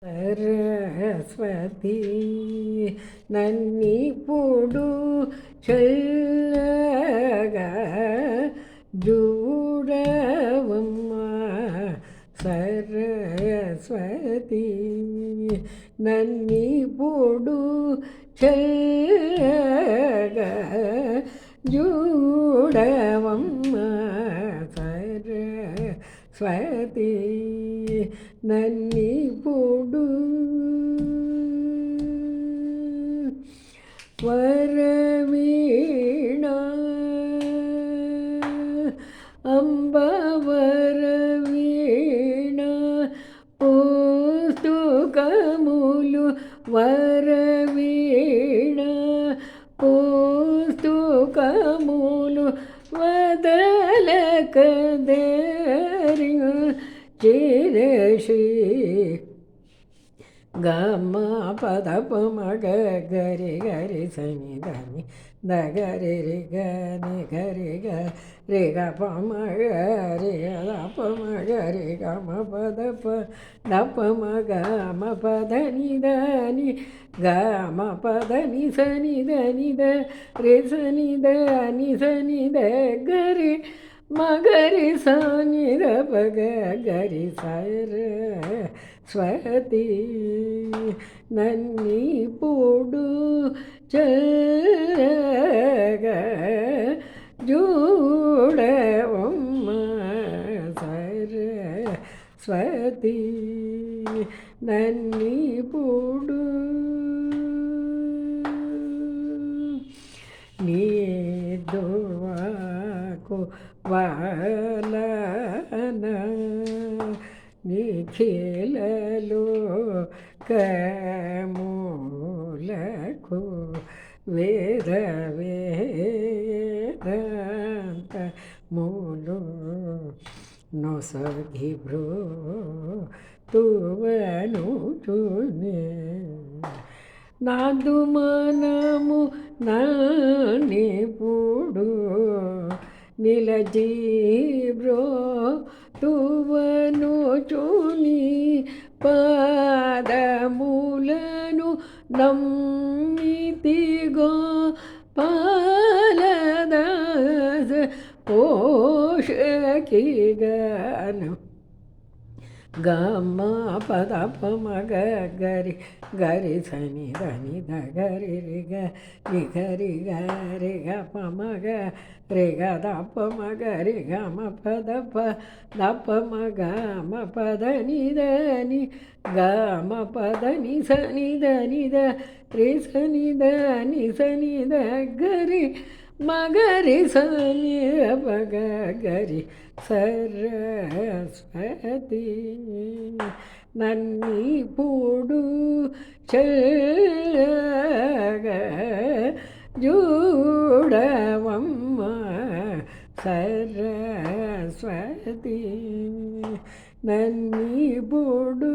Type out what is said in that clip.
సరస్వతి నన్నిప్పుడు చల్లగా చూడవమ్మా సరస్వతి నన్నిప్పుడు చల్లగా చూడవమ్మా సరస్వతి నన్నిప్పుడు వరవీణ అంబ వరవీణ పుస్తకములు వరవీణ పుస్తకములు వదలకదేరి చిరశి గమ పదప మగ గరి గరి సని ధని దగరి రి గని గరి గ రి గ ప మగ రి ద ప మగ రి గ మ పదప ద ప మగ మ పద ని దని గ మ పద ని సని దని ద రి సని ద ని సని ద గరి మగరి సాని ర పగ గరి సర స్వతి నన్నిప్పుడు చల్లగా చూడవమ్మా సరస్వతి నన్నిప్పుడు నీ దుర్వాకు వాలన నిఖిలలో కమూలకు వేద వేదాంత మూలు నొసగి భ్రో తువను తునే నాదు మనము నానిపుడు నిలజీబ్రో తువను చుని పాదములను నమ్మితిగో పాలదాస పోషకిగాను గమ పద ప మగ గరి గరి సని దని ద గరి రి గ రి గరి గ రి గ ప మగ రి గ ద ప మగ రి గ మ పద ప ద ప మగ మ పద ని ద ని గ మ పద ని సని ద ని ద రి సని ద ని సని ద గరి మగరి సని పగ గరి సరస్వతి నన్నిప్పుడు చల్లగా చూడవమ్మా సరస్వతి. สวัสดี నన్నిప్పుడు చల్లగా చూడవమ్మ సరస్వతి నన్నిప్పుడు చల్లగా చూడవమ్మ సరస్వతి น నన్నిప్పుడు చల్లగా చూడవమ్మ సరస్వతి น నన్నిప్పుడు చల్లగా చూడవమ్మ సరస్వతి น నన్నిప్పుడు చల్లగా చూడవమ్మ సరస్వతి น నన్నిప్పుడు చల్లగా చూడవమ్మ సరస్వతి น నన్నిప్పుడు